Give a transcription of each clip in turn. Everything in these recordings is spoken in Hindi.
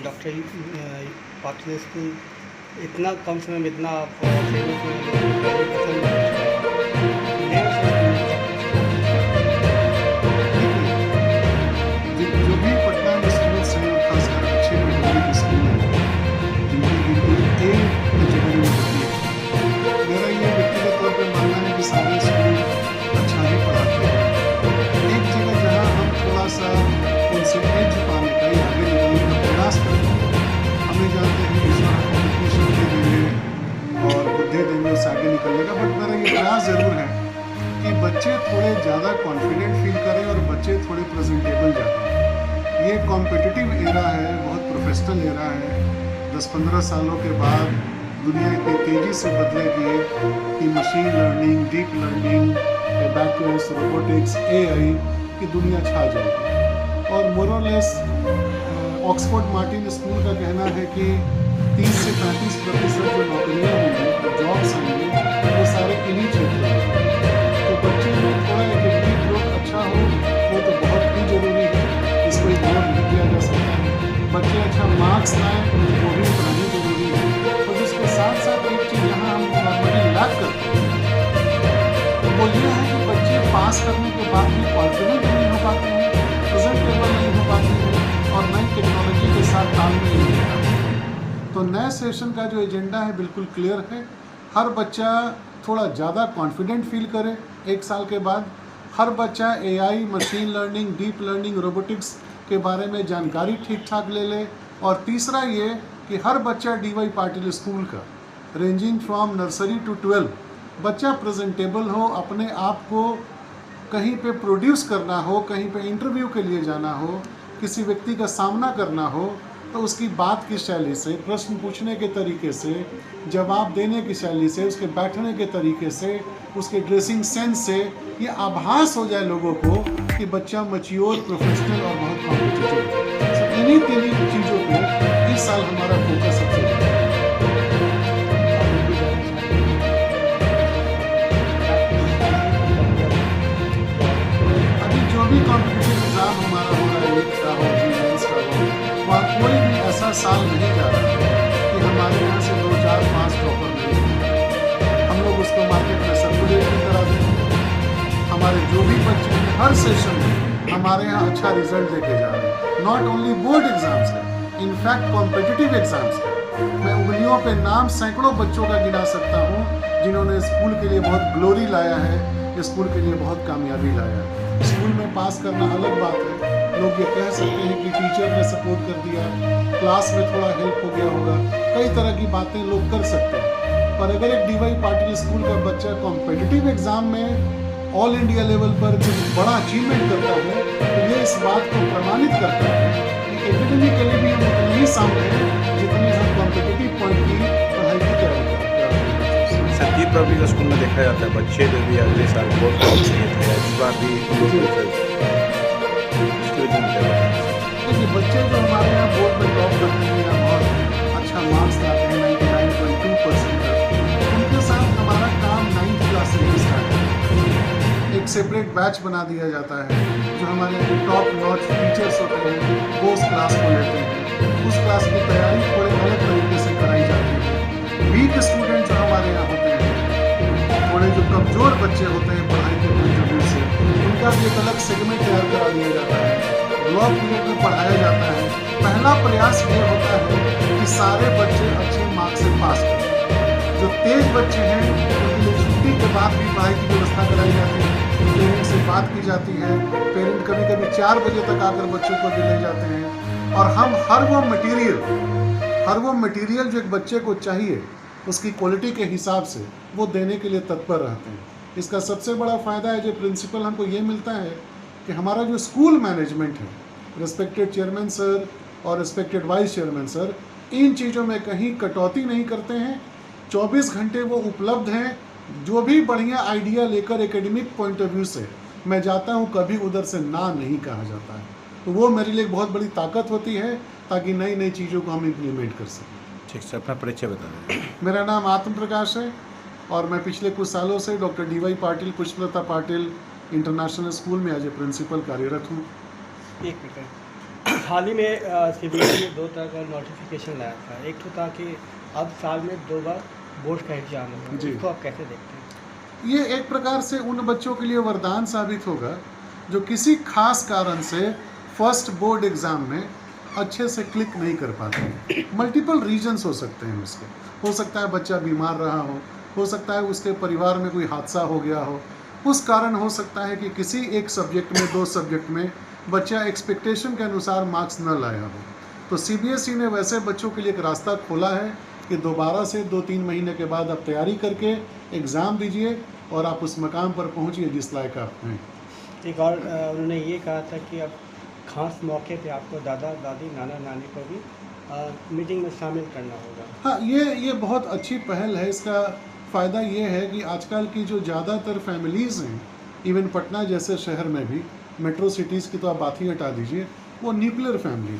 डॉक्टर पाटिल स्कूल इतना कम समय में इतना आप फेमस हुए, ग्रेजुएशन मैं जो भी पटना में स्कूल्स हैं, खासकर अच्छे कैटेगरी के स्कूल हैं, जिनकी गिनती एक कैटेगरी में होती है। मेरा ये व्यक्तिगत तौर पर मानना है कि सारे स्कूल अच्छा ही पढ़ाते हैं। एक जगह जहाँ हम थोड़ा सा उनसे एज पाने का या आगे निकलने का प्रयास करते हैं, हमें जानते हैं कि इसमें कॉम्पिटिशन दे देंगे और बुद्धि देंगे उससे आगे निकलने का, बट मेरा ये प्रयास ज़रूर है कि बच्चे थोड़े ज़्यादा कॉन्फिडेंट फील करें और बच्चे थोड़े प्रेजेंटेबल जाएं। ये कॉम्पिटिटिव एरा है, बहुत प्रोफेशनल एरा है। 10-15 सालों के बाद दुनिया इतनी तेज़ी से बदलेगी कि machine learning, deep learning, abacus, robotics, AI की दुनिया छा जाएगी। और मोरलेस ऑक्सफोर्ड मार्टिन स्कूल का कहना है कि 30 से 35% जो नौकरियाँ होंगी, जॉब्स आएंगे, वो सारे इन्हीं क्षेत्रों में हैं। तो बच्चे में थोड़ा एकेडमिक ग्रोथ अच्छा हो, वो तो बहुत ही ज़रूरी है, इसको इग्नोर नहीं किया जा सकता है। बच्चे अच्छा मार्क्स लाएँ, वो भी पढ़ानी ज़रूरी है। और उसके साथ साथ एक चीज़ यहाँ हम नॉर्मली लैक करते हैं, वो ये है कि बच्चे पास करने के बाद भी कॉन्फिडेंट नहीं हो पाते हैं, प्रेजेंटेबल नहीं हो पाते हैं और नई टेक्नोलॉजी के साथ तालमेल नहीं हो पाते हैं। तो नए सेशन का जो एजेंडा है बिल्कुल क्लियर है। हर बच्चा थोड़ा ज़्यादा कॉन्फिडेंट फील करे 1 साल के बाद। हर बच्चा AI, machine learning, deep learning, robotics के बारे में जानकारी ठीक ठाक ले ले। और तीसरा ये कि हर बच्चा डीवाई पाटिल स्कूल का रेंजिंग फ्रॉम नर्सरी टू 12 बच्चा प्रेजेंटेबल हो, अपने आप को कहीं पे प्रोड्यूस करना हो, कहीं पे इंटरव्यू के लिए जाना हो, किसी व्यक्ति का सामना करना हो, तो उसकी बात की शैली से, प्रश्न पूछने के तरीके से, जवाब देने की शैली से, उसके बैठने के तरीके से, उसके ड्रेसिंग सेंस से ये आभास हो जाए लोगों को कि बच्चा मैच्योर, प्रोफेशनल और बहुत कॉम्पिटिटिव है। तो इन्हीं तीन चीज़ों पे इस साल हमारा फोकस सबसे ज़्यादा है। अभी जो भी कॉम्पिटिटिव एग्ज़ाम हमारा हो रहा है, नीट का हो, जीएस का हो, वहाँ कोई भी ऐसा साल नहीं जा रहा है कि हमारे यहाँ से 2-4-5 टॉपर नहीं हैं। हम लोग उसको मार्केट में सर्कुलेट भी करा देते हैं। हमारे जो भी बच्चे हैं हर सेशन में हमारे यहाँ अच्छा रिजल्ट देके जा रहे हैं। नॉट ओनली बोर्ड एग्जाम्स का, इनफैक्ट कॉम्पिटिटिव एग्जाम्स का मैं उंगलियों पे नाम सैकड़ों बच्चों का गिना सकता हूँ जिन्होंने स्कूल के लिए बहुत ग्लोरी लाया है, स्कूल के लिए बहुत कामयाबी लाया है। स्कूल में पास करना अलग बात है, लोग ये कह सकते हैं कि टीचर ने सपोर्ट कर दिया, क्लास में थोड़ा हेल्प हो गया होगा, कई तरह की बातें लोग कर सकते हैं। पर अगर एक डीवाई पाटिल स्कूल का बच्चा कॉम्पिटिटिव एग्जाम में ऑल इंडिया लेवल पर जो बड़ा अचीवमेंट करता है, तो ये इस बात को प्रमाणित करता है कि एकेडमिकली भी हम उतने ही सामने हैं जितनी हम कॉम्पिटिटिव पॉइंट की पढ़ाई की तैयारी करते हैं। संदीप रवि का स्कूल में देखा जाता है बच्चे जो भी अगले साल बहुत टॉप किए थे, इस बार भी देखिए बच्चे जो हमारे यहाँ बोर्ड में टॉप करते हैं या बहुत अच्छा मार्क्स लाते हैं 99.2% तक, उनके साथ हमारा काम 9th क्लास से ही स्टार्ट है। एक सेपरेट बैच बना दिया जाता है जो हमारे टॉप नॉच टीचर्स होते हैं वो उस क्लास को लेते हैं। उस क्लास की तैयारी थोड़े अलग तरीके से कराई जाती है। वीक स्टूडेंट जो हमारे यहाँ होते हैं, थोड़े जो कमज़ोर बच्चे होते हैं पढ़ाई के पॉइंट ऑफ व्यू से, उनका भी एक अलग सेगमेंट तैयार करा दिया जाता है। ब्लॉक पीरियड में पढ़ाया जाता है। पहला प्रयास ये होता है कि सारे बच्चे अच्छे मार्क्स से पास करें। जो तेज बच्चे हैं उनके लिए छुट्टी के बाद भी पढ़ाई की व्यवस्था कराई जाती है, पेरेंट्स से बात की जाती है। पेरेंट कभी कभी 4 बजे तक आकर बच्चों को भी ले जाते हैं और हम हर वो मटेरियल जो एक बच्चे को चाहिए उसकी क्वालिटी के हिसाब से वो देने के लिए तत्पर रहते हैं। इसका सबसे बड़ा फ़ायदा है जो प्रिंसिपल हमको ये मिलता है कि हमारा जो स्कूल मैनेजमेंट है, रिस्पेक्टेड चेयरमैन सर और रिस्पेक्टेड वाइस चेयरमैन सर, इन चीज़ों में कहीं कटौती नहीं करते हैं। 24 घंटे वो उपलब्ध हैं। जो भी बढ़िया आइडिया लेकर एकेडमिक पॉइंट ऑफ व्यू से मैं जाता हूँ, कभी उधर से ना नहीं कहा जाता है। तो वो मेरे लिए एक बहुत बड़ी ताकत होती है ताकि नई नई चीज़ों को हम इम्प्लीमेंट कर सकें। ठीक सर, अपना परिचय बता दें। मेरा नाम आत्म प्रकाश है और मैं पिछले कुछ सालों से doctor D Y Patil, Pushpalata Patil international school में एज ए प्रिंसिपल कार्यरत हूँ। एक मिनट हाल ही में सीबीएसई ने 2 तरह का नोटिफिकेशन लाया था। एक तो था कि अब साल में 2 बार बोर्ड का एग्जाम होगा, जी। इसको आप कैसे देखते हैं? ये एक प्रकार से उन बच्चों के लिए वरदान साबित होगा जो किसी खास कारण से फर्स्ट बोर्ड एग्ज़ाम में अच्छे से क्लिक नहीं कर पाते। मल्टीपल रीजंस हो सकते हैं उसके। हो सकता है बच्चा बीमार रहा हो सकता है उसके परिवार में कोई हादसा हो गया हो, उस कारण हो सकता है कि किसी एक सब्जेक्ट में 2 सब्जेक्ट में बच्चा एक्सपेक्टेशन के अनुसार मार्क्स न लाया हो। तो सीबीएसई ने वैसे बच्चों के लिए एक रास्ता खोला है कि दोबारा से 2-3 महीने के बाद आप तैयारी करके एग्ज़ाम दीजिए और आप उस मकाम पर पहुंचिए जिस लायक आप हैं। एक और उन्होंने ये कहा था कि अब खास मौके पे आपको दादा दादी नाना नानी को भी मीटिंग में शामिल करना होगा। हाँ, ये बहुत अच्छी पहल है। इसका फ़ायदा ये है कि आजकल की जो ज़्यादातर फैमिलीज़ हैं, इवन पटना जैसे शहर में भी, मेट्रो सिटीज़ की तो आप बात ही हटा दीजिए, वो न्यूक्लियर फैमिली है।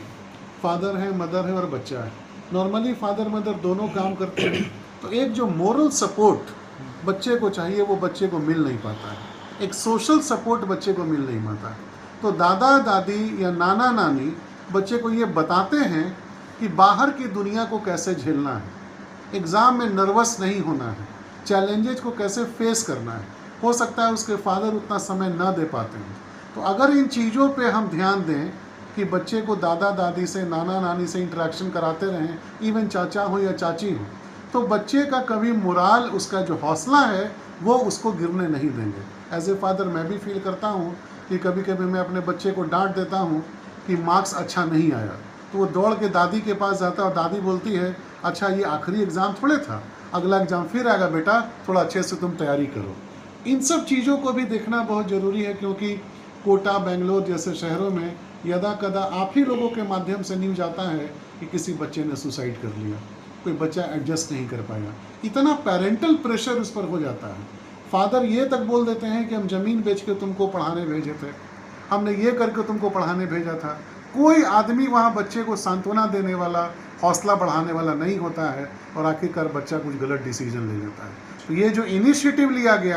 फादर है, मदर है और बच्चा है। नॉर्मली फादर मदर दोनों काम करते हैं, तो एक जो मोरल सपोर्ट बच्चे को चाहिए वो बच्चे को मिल नहीं पाता है। एक सोशल सपोर्ट बच्चे को मिल नहीं पाता है। तो दादा दादी या नाना नानी बच्चे को ये बताते हैं कि बाहर की दुनिया को कैसे झेलना है, एग्ज़ाम में नर्वस नहीं होना है, चैलेंजेस को कैसे फेस करना है। हो सकता है उसके फादर उतना समय ना दे पाते हैं। तो अगर इन चीज़ों पे हम ध्यान दें कि बच्चे को दादा दादी से, नाना नानी से इंटरेक्शन कराते रहें, इवन चाचा हो या चाची हो, तो बच्चे का कभी मोराल, उसका जो हौसला है वो उसको गिरने नहीं देंगे। एज ए फादर मैं भी फील करता हूँ कि कभी कभी मैं अपने बच्चे को डांट देता हूँ कि मार्क्स अच्छा नहीं आया, तो वो दौड़ के दादी के पास जाता है और दादी बोलती है, अच्छा ये आखिरी एग्ज़ाम थोड़े था, अगला एग्ज़ाम फिर आएगा बेटा, थोड़ा अच्छे से तुम तैयारी करो। इन सब चीज़ों को भी देखना बहुत ज़रूरी है, क्योंकि कोटा, बेंगलोर जैसे शहरों में यदा कदा आप ही लोगों के माध्यम से न्यूज़ आता है कि किसी बच्चे ने सुसाइड कर लिया, कोई बच्चा एडजस्ट नहीं कर पाया। इतना पेरेंटल प्रेशर उस पर हो जाता है। फादर ये तक बोल देते हैं कि हम ज़मीन बेच के तुमको पढ़ाने भेजे थे, हमने ये करके तुमको पढ़ाने भेजा था। कोई आदमी वहाँ बच्चे को सांत्वना देने वाला, हौसला बढ़ाने वाला नहीं होता है, और आखिरकार बच्चा कुछ गलत डिसीजन ले लेता है। तो ये जो इनिशिएटिव लिया गया